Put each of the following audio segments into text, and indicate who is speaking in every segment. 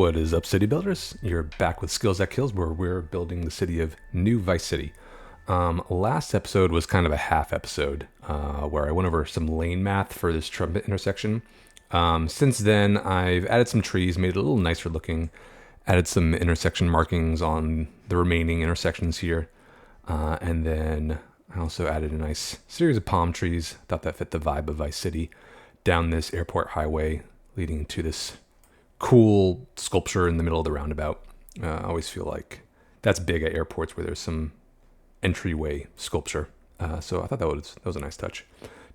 Speaker 1: What is up, city builders? You're back with Skills That Kills, where we're building the city of New Vice City. Last episode was kind of a half episode where I went over some lane math for this trumpet intersection. Since then, I've added some trees, made it a little nicer looking, added some intersection markings on the remaining intersections here, and then I also added a nice series of palm trees. Thought that fit the vibe of Vice City down this airport highway leading to this cool sculpture in the middle of the roundabout. I always feel like that's big at airports where there's some entryway sculpture. So I thought that was a nice touch.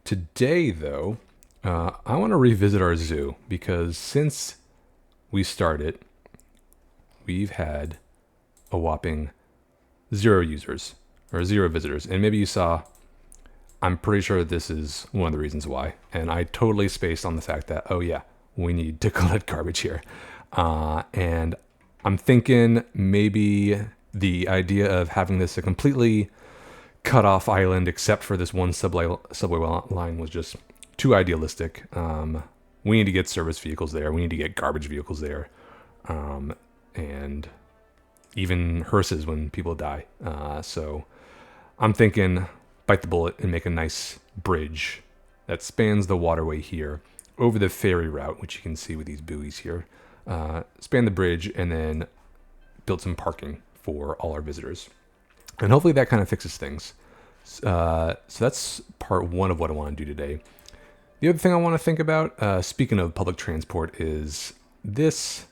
Speaker 1: Today, though, I want to revisit our zoo because since we started, we've had a whopping 0 users or 0 visitors. And maybe you saw, I'm pretty sure this is one of the reasons why. And I totally spaced on the fact that, oh yeah, we need to collect garbage here. And I'm thinking maybe the idea of having this a completely cut off island except for this one subway line was just too idealistic. We need to get service vehicles there. We need to get garbage vehicles there. And even hearses when people die. So I'm thinking bite the bullet and make a nice bridge that spans the waterway here over the ferry route, which you can see with these buoys here. Span the bridge and then build some parking for all our visitors. And hopefully that kind of fixes things. So that's part one of what I want to do today. The other thing I want to think about, speaking of public transport, is this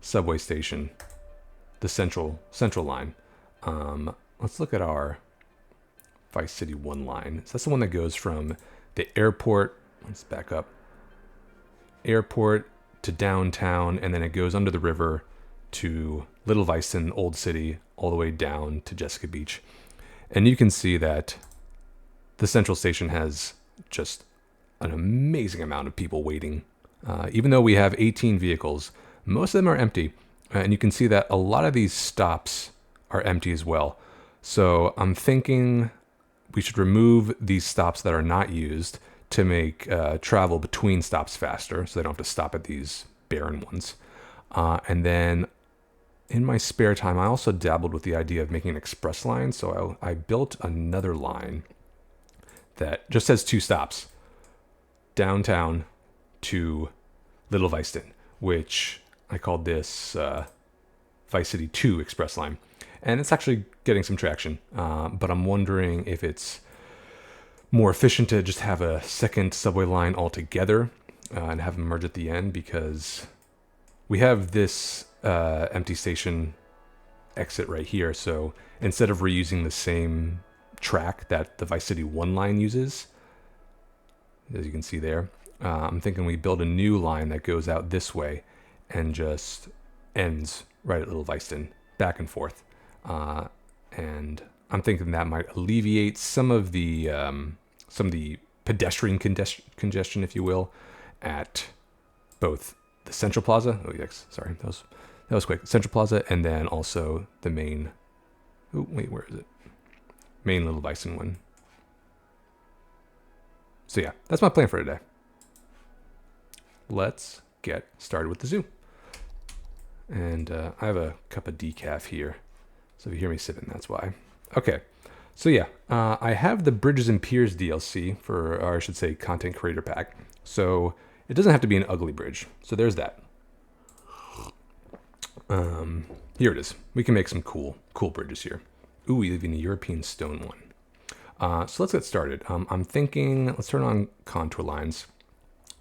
Speaker 1: subway station, the central line. Let's look at our Vice City 1 line. So that's the one that goes from the airport, let's back up, airport to downtown, and then it goes under the river to Little Vicen, Old City, all the way down to Jessica Beach. And you can see that the central station has just an amazing amount of people waiting. Even though we have 18 vehicles, most of them are empty. And you can see that a lot of these stops are empty as well. So I'm thinking we should remove these stops that are not used to make travel between stops faster, so they don't have to stop at these barren ones. And then in my spare time, I also dabbled with the idea of making an express line. So I built another line that just has 2 stops, downtown to Little Vicen, which I called this Vice City 2 express line. And it's actually getting some traction, but I'm wondering if it's more efficient to just have a second subway line altogether and have them merge at the end, because we have this empty station exit right here. So instead of reusing the same track that the Vice City 1 line uses, as you can see there, I'm thinking we build a new line that goes out this way and just ends right at Little Vicen, back and forth. And I'm thinking that might alleviate some of the pedestrian congestion, if you will, at both the Central Plaza. Oh, yes, sorry, that was quick. Central Plaza, and then also the main. Oh, wait, where is it? Main Little Vicen one. So yeah, that's my plan for today. Let's get started with the zoo. And I have a cup of decaf here, so if you hear me sipping, that's why. Okay. So yeah, I have the Bridges and Piers DLC or I should say content creator pack. So it doesn't have to be an ugly bridge. So there's that. Here it is. We can make some cool bridges here. Ooh, even a European stone one. So let's get started. I'm thinking, let's turn on contour lines.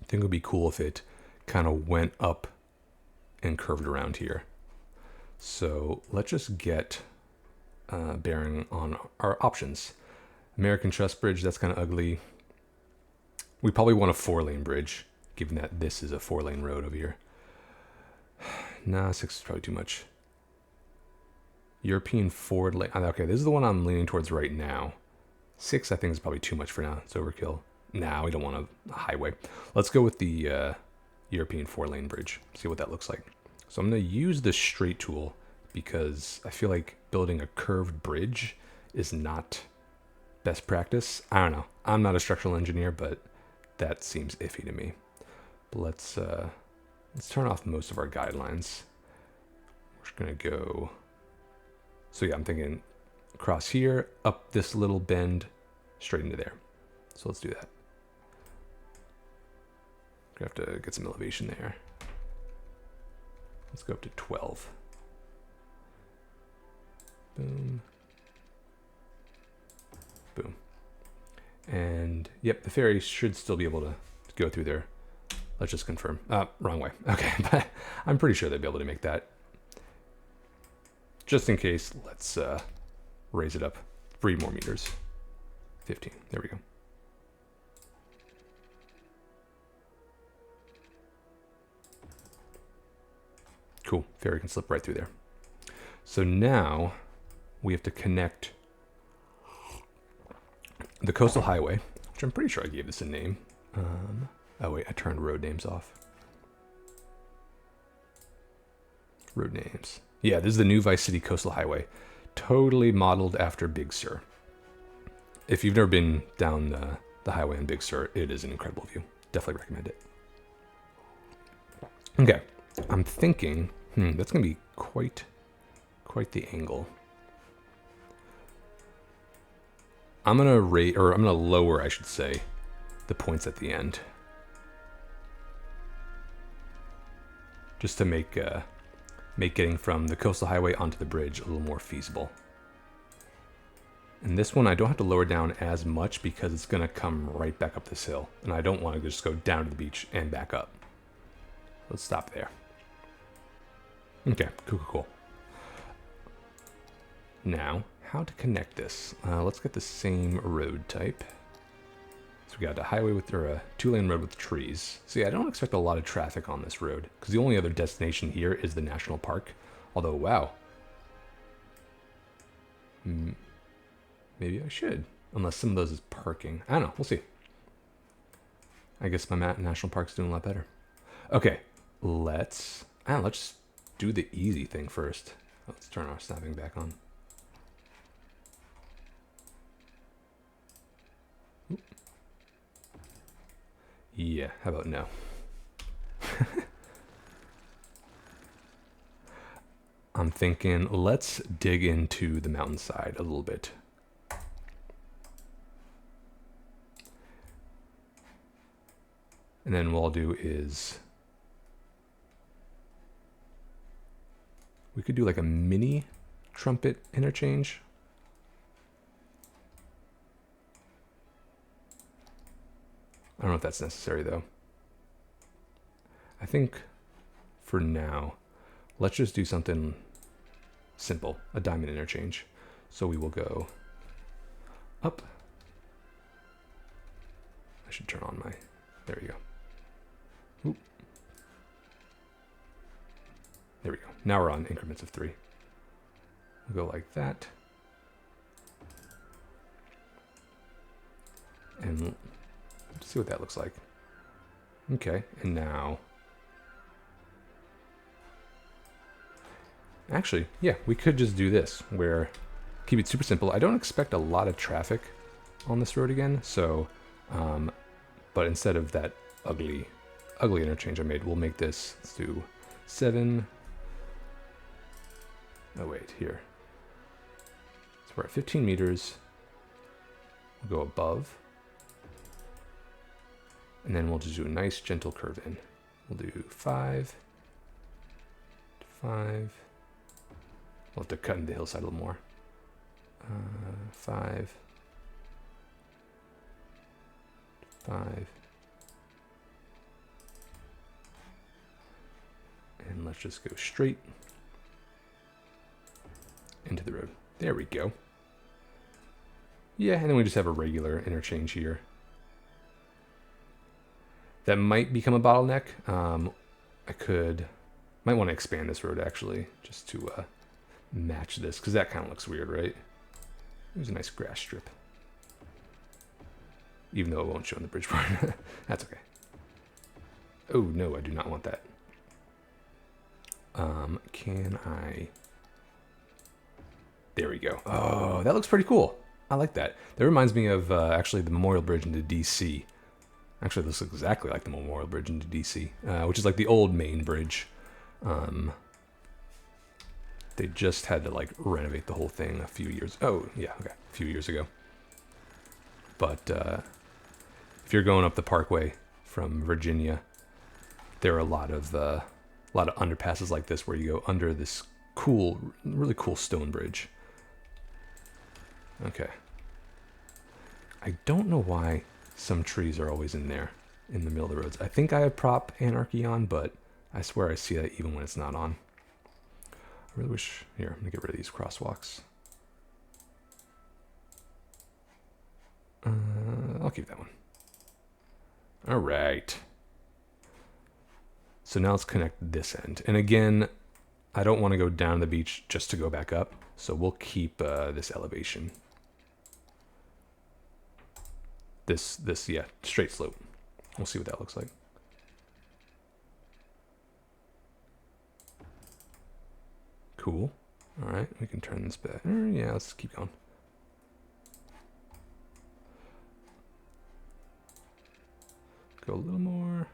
Speaker 1: I think it would be cool if it kind of went up and curved around here. So let's just get bearing on our options. American Truss Bridge, that's kind of ugly. We probably want a 4-lane bridge, given that this is a 4-lane road over here. Nah, 6 is probably too much. European forward lane. Okay, this is the one I'm leaning towards right now. 6, I think, is probably too much for now. It's overkill. Nah, we don't want a highway. Let's go with the European 4-lane bridge. See what that looks like. So I'm going to use the straight tool because I feel like building a curved bridge is not best practice. I don't know. I'm not a structural engineer, but that seems iffy to me. But let's turn off most of our guidelines. just gonna go. So yeah, I'm thinking across here, up this little bend, straight into there. So let's do that. Gonna have to get some elevation there. Let's go up to 12. Boom. Boom. And yep, the ferry should still be able to go through there. Let's just confirm. Wrong way. Okay, but I'm pretty sure they'd be able to make that. Just in case, let's raise it up 3 more meters. 15. There we go. Cool. Ferry can slip right through there. So now we have to connect the coastal highway, which I'm pretty sure I gave this a name. Oh wait, I turned road names off. Road names. Yeah, this is the new Vice City Coastal Highway. Totally modeled after Big Sur. If you've never been down the highway on Big Sur, it is an incredible view. Definitely recommend it. Okay, I'm thinking, that's gonna be quite the angle. I'm gonna lower, I should say, the points at the end, just to make getting from the coastal highway onto the bridge a little more feasible. And this one I don't have to lower down as much because it's gonna come right back up this hill, and I don't want to just go down to the beach and back up. Let's stop there. Okay, cool. Now, how to connect this? Let's get the same road type. So we got a highway with, or a 2-lane road with trees. So yeah, I don't expect a lot of traffic on this road because the only other destination here is the national park. Although, wow. Maybe I should, unless some of those is parking. I don't know, we'll see. I guess my national park's doing a lot better. Okay, let's do the easy thing first. Let's turn our snapping back on. Oop. Yeah, how about no? I'm thinking let's dig into the mountainside a little bit. And then what I'll do is we could do like a mini trumpet interchange. I don't know if that's necessary though. I think for now, let's just do something simple, a diamond interchange. So we will go up. I should turn on my, there we go. Oop. There we go. Now we're on increments of 3. We'll go like that. And see what that looks like. Okay, and now... Actually, yeah, we could just do this, where keep it super simple. I don't expect a lot of traffic on this road again, so, but instead of that ugly interchange I made, we'll make this, let's do 7. Oh wait, here. So we're at 15 meters. We'll go above. And then we'll just do a nice gentle curve in. We'll do 5, 5. We'll have to cut into the hillside a little more. 5, 5. And let's just go straight into the road. There we go. Yeah, and then we just have a regular interchange here. That might become a bottleneck. Might want to expand this road actually, just to match this, because that kind of looks weird, right? There's a nice grass strip. Even though it won't show on the bridge part. That's okay. Oh no, I do not want that. Can I... There we go. Oh, that looks pretty cool. I like that. That reminds me of actually the Memorial Bridge into DC. Actually, this looks exactly like the Memorial Bridge into DC, which is like the old main bridge. They just had to like renovate the whole thing a few years. Oh yeah, okay, a few years ago. But if you're going up the Parkway from Virginia, there are a lot of underpasses like this where you go under this cool, really cool stone bridge. Okay. I don't know why some trees are always in there, in the middle of the roads. I think I have prop anarchy on, but I swear I see that even when it's not on. I really wish... Here, I'm going to get rid of these crosswalks. I'll keep that one. All right. So now let's connect this end. And again, I don't want to go down the beach just to go back up. So we'll keep this elevation. This, yeah, straight slope. We'll see what that looks like. Cool. All right, we can turn this back. Yeah, let's keep going. Go a little more.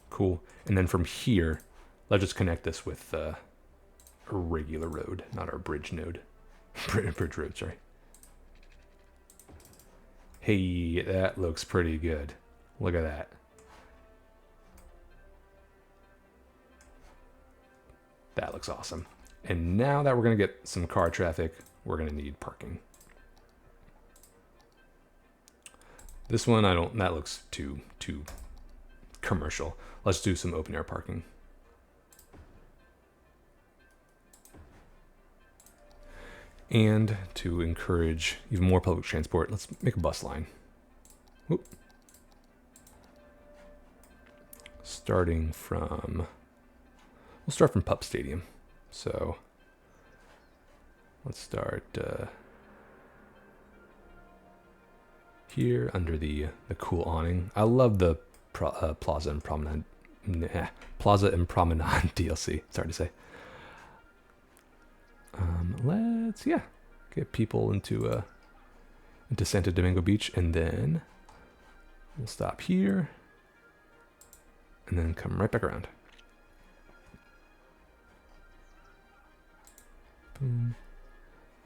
Speaker 1: Cool. And then from here, let's just connect this with a regular road, not our bridge node. Bridge road, sorry. Hey, that looks pretty good. Look at that. That looks awesome. And now that we're going to get some car traffic, we're going to need parking. This one, that looks too commercial. Let's do some open air parking. And to encourage even more public transport, let's make a bus line. Whoop. Starting from... We'll start from Pup Stadium. So let's start here under the cool awning. I love the Plaza and Promenade DLC. It's hard to say. Let's get people into Santo Domingo Beach, and then we'll stop here and then come right back around. Boom.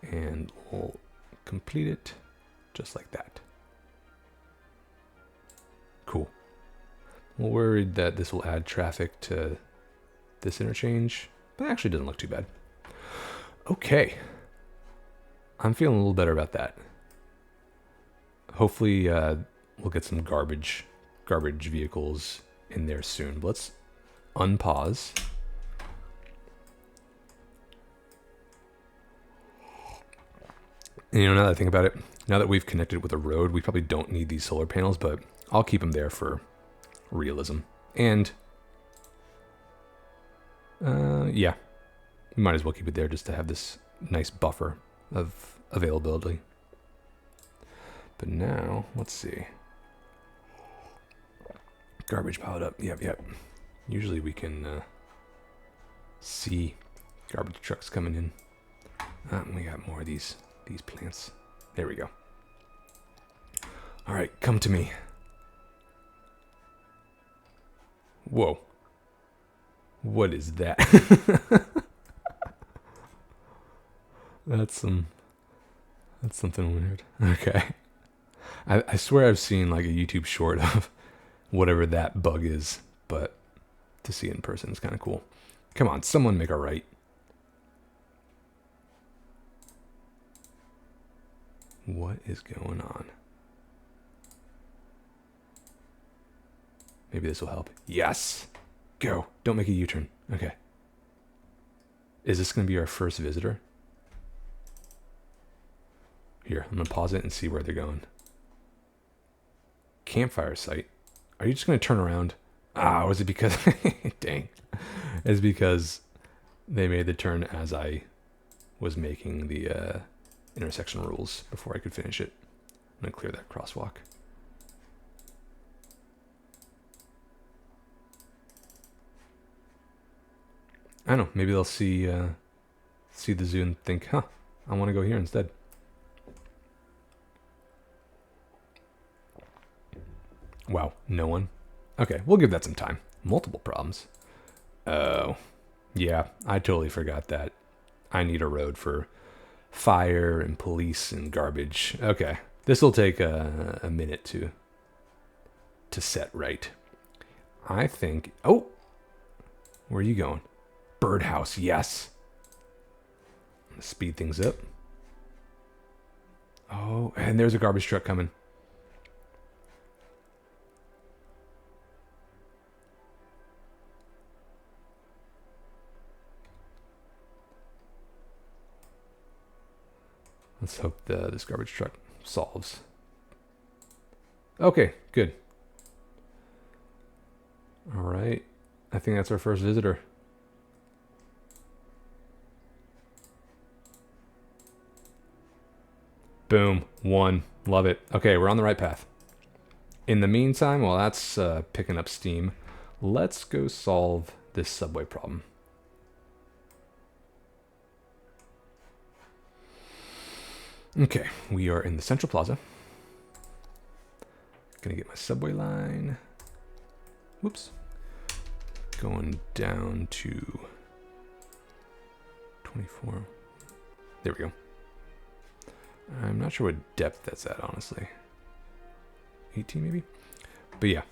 Speaker 1: And we'll complete it just like that. Cool. We're worried that this will add traffic to this interchange, but it actually doesn't look too bad. Okay. I'm feeling a little better about that. Hopefully we'll get some garbage vehicles in there soon. But let's unpause. And now that I think about it, now that we've connected with a road, we probably don't need these solar panels, but I'll keep them there for realism. And yeah, we might as well keep it there just to have this nice buffer of availability. But now, let's see. Garbage piled up. Yep. Usually we can see garbage trucks coming in. We got more of these plants. There we go. All right, come to me. Whoa. What is that? That's something weird. Okay. I swear I've seen like a YouTube short of whatever that bug is, but to see it in person is kind of cool. Come on, someone make a right. What is going on? Maybe this will help. Yes! Go! Don't make a U-turn. Okay. Is this going to be our first visitor? Here, I'm going to pause it and see where they're going. Campfire site. Are you just going to turn around? Ah, was it because... Dang. It's because they made the turn as I was making the intersection rules before I could finish it. I'm going to clear that crosswalk. I don't know. Maybe they'll see the zoo and think, huh, I want to go here instead. Wow, no one. Okay, we'll give that some time. Multiple problems. Oh, yeah, I totally forgot that. I need a road for fire and police and garbage. Okay, this will take a minute to set right. I think. Oh, where are you going? Birdhouse, yes. Speed things up. Oh, and there's a garbage truck coming. Let's hope this garbage truck solves. Okay, good. All right. I think that's our first visitor. Boom. 1. Love it. Okay, we're on the right path. In the meantime, while that's picking up steam, let's go solve this subway problem. Okay, we are in the Central Plaza. Gonna get my subway line. Whoops. Going down to 24. There we go. I'm not sure what depth that's at, honestly. 18 maybe? But yeah,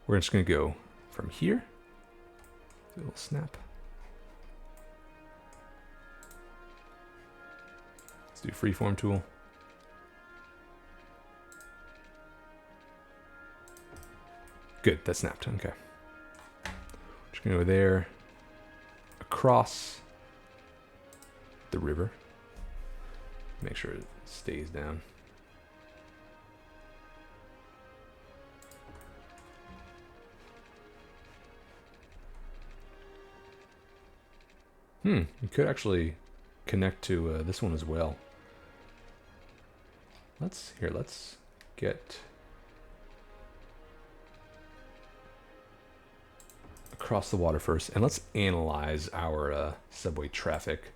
Speaker 1: we're just gonna go from here. Do a little snap. Let's do freeform tool. Good, that snapped. Okay. Just gonna go there, across the river. Make sure it stays down. You could actually connect to this one as well. Let's get across the water first, and let's analyze our subway traffic.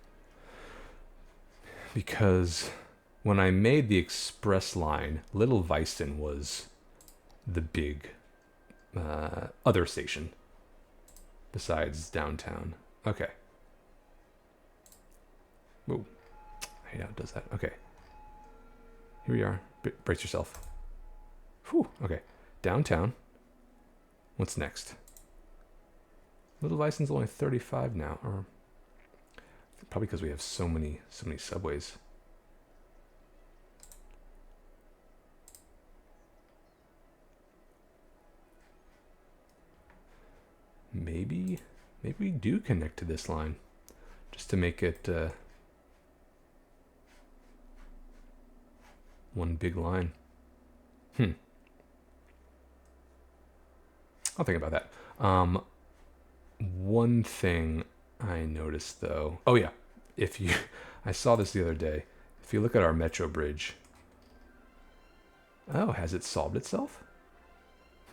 Speaker 1: Because when I made the express line, Little Weiston was the big other station besides downtown. Okay. Whoa. I hate how it does that. Okay. Here we are. Brace yourself. Whew. Okay. Downtown. What's next? Little Weiston's only 35 now, or probably because we have so many subways. Maybe we do connect to this line just to make it one big line. I'll think about that. One thing I noticed though. Oh yeah, I saw this the other day. If you look at our metro bridge. Oh, has it solved itself?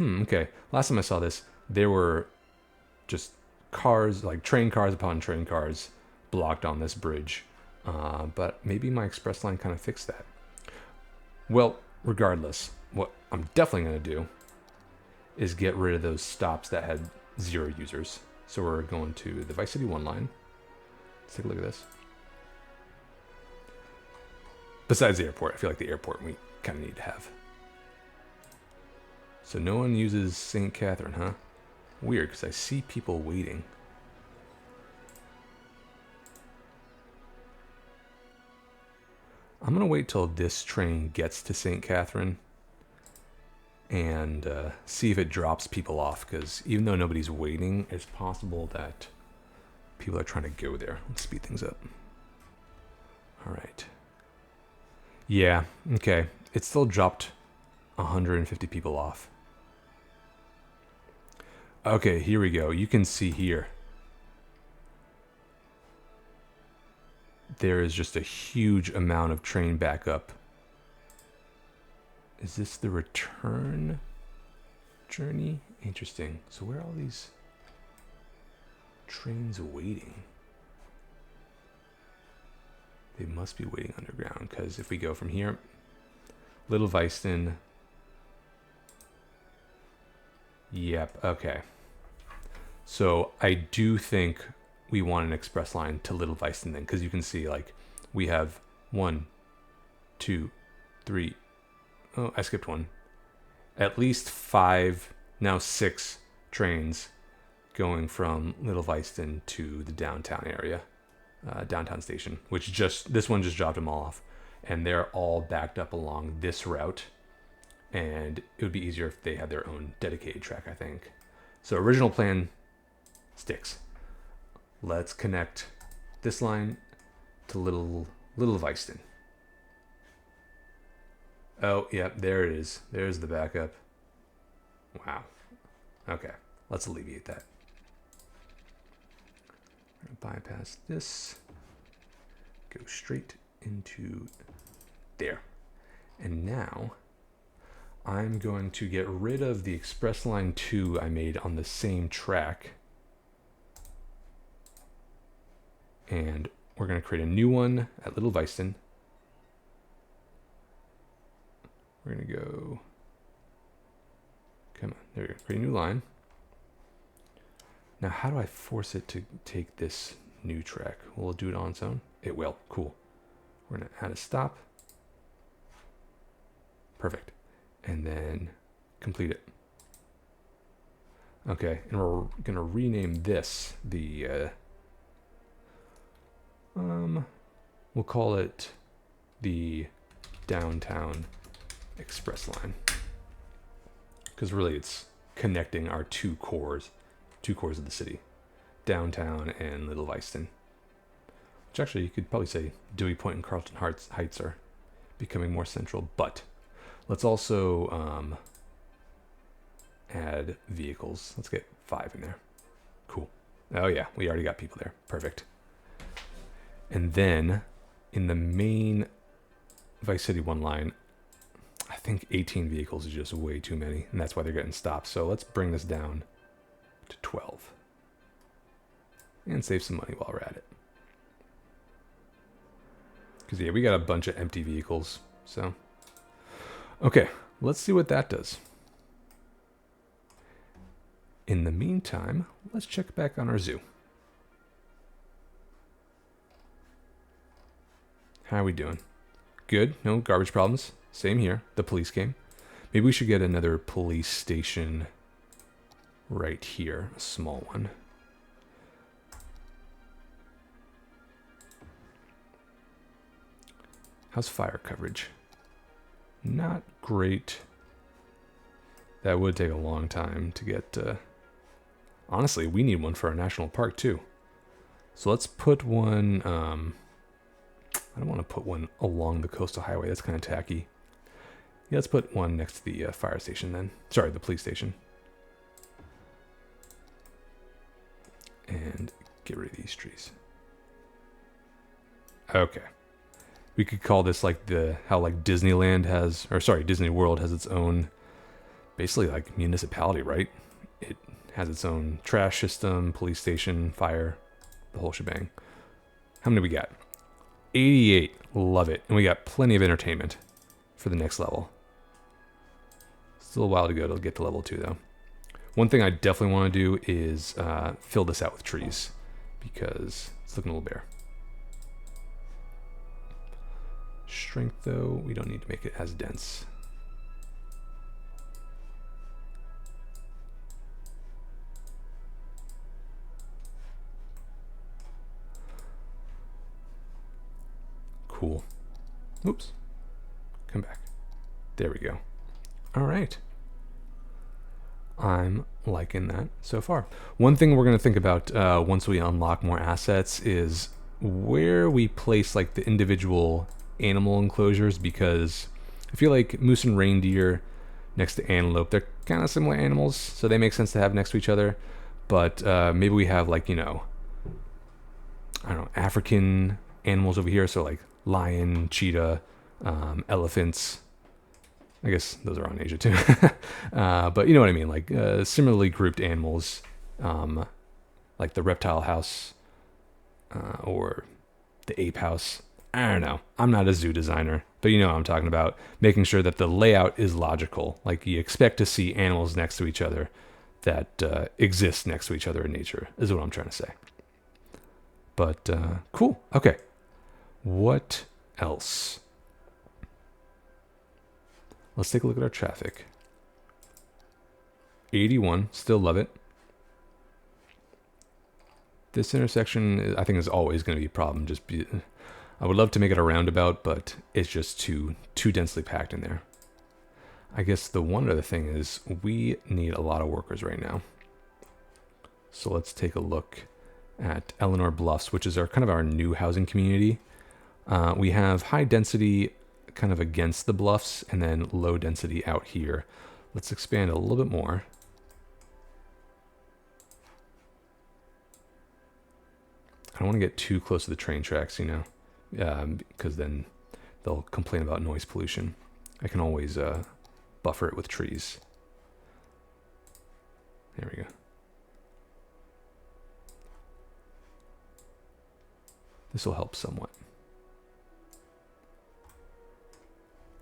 Speaker 1: Okay. Last time I saw this, there were just cars, like train cars upon train cars, blocked on this bridge. But maybe my express line kind of fixed that. Well, regardless, what I'm definitely going to do is get rid of those stops that had 0 users. So we're going to the Vice City 1 line. Let's take a look at this. Besides the airport, I feel like the airport we kind of need to have. So no one uses St. Catherine, huh? Weird, because I see people waiting. I'm going to wait till this train gets to St. Catherine and see if it drops people off, because even though nobody's waiting, it's possible that people are trying to go there. Let's speed things up. All right. Yeah, okay. It still dropped 150 people off. Okay, here we go. You can see here. There is just a huge amount of train backup. Is this the return journey? Interesting. So where are all these trains waiting? They must be waiting underground, because if we go from here, Little Weiston, Yep. Okay. So I do think we want an express line to Little Weiston then, because you can see like we have 1, 2, 3. Oh, I skipped one. At least 5, now 6 trains going from Little Weiston to the downtown area, downtown station, which this one just dropped them all off. And they're all backed up along this route. And it would be easier if they had their own dedicated track, I think. So original plan sticks. Let's connect this line to Little Weiston. Oh, yeah, there it is. There's the backup. Wow. Okay, let's alleviate that. We're gonna bypass this. Go straight into there. And now I'm going to get rid of the Express Line 2 I made on the same track. And we're going to create a new one at Little Weiston. We're going to go, come on, there we go, create a new line. Now, how do I force it to take this new track? Will it do it on its own? It will, cool. We're going to add a stop. Perfect. And then complete it. Okay, and we're going to rename this the, we'll call it the Downtown Express Line. Because really it's connecting our two cores of the city, downtown and Little Weiston. Which actually you could probably say Dewey Point and Carlton Heights are becoming more central, but let's also add vehicles. Let's get 5 in there. Cool. Oh yeah, we already got people there. Perfect. And then in the main Vice City 1 line, I think 18 vehicles is just way too many, and that's why they're getting stopped. So let's bring this down to 12 and save some money while we're at it. Because yeah, we got a bunch of empty vehicles. So okay, let's see what that does. In the meantime, let's check back on our zoo. How are we doing? Good, no garbage problems. Same here, the police came. Maybe we should get another police station right here, a small one. How's fire coverage? Not great. That would take a long time to get, honestly, we need one for our national park too. So let's put one, I don't want to put one along the coastal highway. That's kind of tacky. Yeah, let's put one next to the fire station then. Sorry, the police station. And get rid of these trees. Okay. We could call this like how like Disneyland has, or sorry, Disney World has its own, basically like municipality, right? It has its own trash system, police station, fire, the whole shebang. How many we got? 88. Love it. And we got plenty of entertainment for the next level. Still a while to go to get to level 2 though. One thing I definitely want to do is fill this out with trees because it's looking a little bare. Strength though, we don't need to make it as dense. Cool. Oops. Come back. There we go. All right. I'm liking that so far. One thing we're going to think about once we unlock more assets is where we place like the individual animal enclosures, because I feel like moose and reindeer next to antelope, they're kind of similar animals, so they make sense to have next to each other. But maybe we have like, you know, I don't know, African animals over here, so like lion, cheetah, elephants. I guess those are on Asia too. But you know what I mean, like similarly grouped animals, like the reptile house or the ape house. I don't know. I'm not a zoo designer, but you know what I'm talking about. Making sure that the layout is logical. Like you expect to see animals next to each other, that exist next to each other in nature, is what I'm trying to say. But cool. Okay. What else? Let's take a look at our traffic. 81, still love it. This intersection, I think, is always going to be a problem. I would love to make it a roundabout, but it's just too densely packed in there. I guess the one other thing is we need a lot of workers right now. So let's take a look at Eleanor Bluffs, which is kind of our new housing community. We have high density kind of against the bluffs and then low density out here. Let's expand a little bit more. I don't want to get too close to the train tracks, because then they'll complain about noise pollution. I can always buffer it with trees. There we go. This will help somewhat.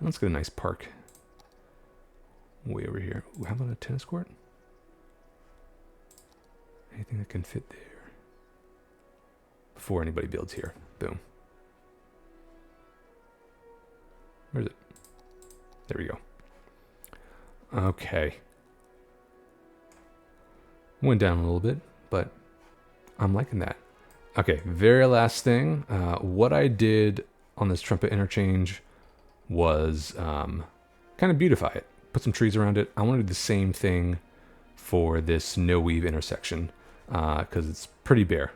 Speaker 1: Let's get a nice park way over here. Ooh, how about a tennis court? Anything that can fit there before anybody builds here. Boom. Where's it? There we go. Okay. Went down a little bit, but I'm liking that. Okay, very last thing. What I did on this trumpet interchange was kind of beautify it. Put some trees around it. I want to do the same thing for this no-weave intersection because it's pretty bare.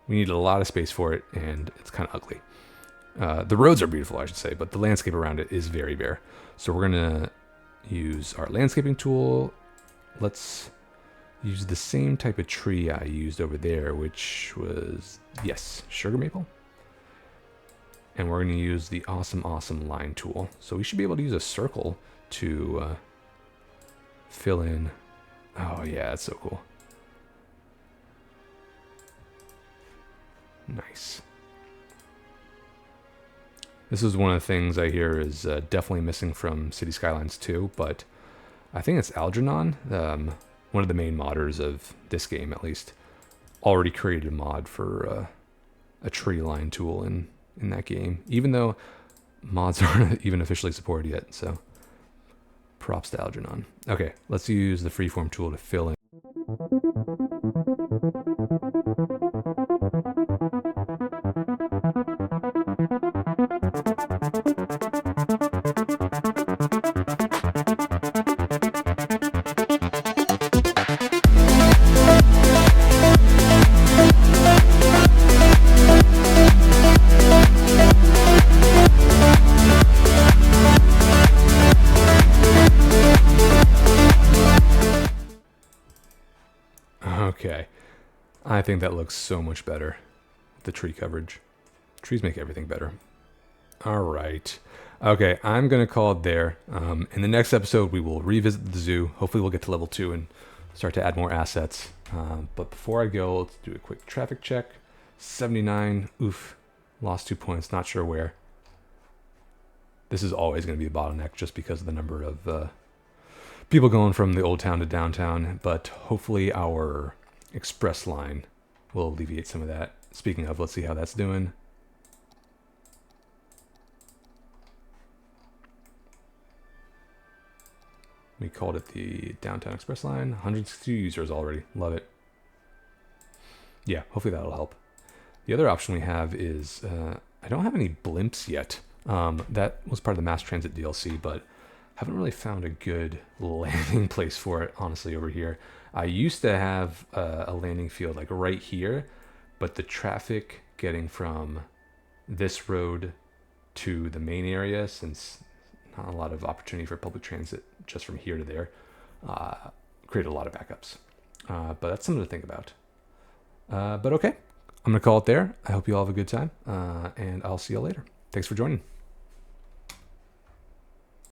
Speaker 1: We need a lot of space for it, and it's kind of ugly. The roads are beautiful, I should say, but the landscape around it is very bare. So we're going to use our landscaping tool. Let's use the same type of tree I used over there, which was, yes, sugar maple. And we're going to use the awesome line tool. So we should be able to use a circle to fill in. Oh yeah, that's so cool. Nice. This is one of the things I hear is definitely missing from City Skylines 2, but I think it's Algernon, one of the main modders of this game at least, already created a mod for a tree line tool in that game, even though mods aren't even officially supported yet, so props to Algernon. Okay, let's use the freeform tool to fill in. Okay, I think that looks so much better. The tree coverage. Trees make everything better. All right. Okay, I'm going to call it there. In the next episode, we will revisit the zoo. Hopefully we'll get to level 2 and start to add more assets. But before I go, let's do a quick traffic check. 79. Oof. Lost 2 points. Not sure where. This is always going to be a bottleneck just because of the number of people going from the old town to downtown. But hopefully our express line will alleviate some of that. Speaking of, let's see how that's doing. We called it the Downtown Express Line. 162 users already. Love it. Yeah, hopefully that'll help. The other option we have is, I don't have any blimps yet. That was part of the mass transit DLC, but haven't really found a good landing place for it, honestly, over here. I used to have a landing field like right here, but the traffic getting from this road to the main area, since not a lot of opportunity for public transit just from here to there, created a lot of backups. But that's something to think about. But okay, I'm going to call it there. I hope you all have a good time, and I'll see you later. Thanks for joining.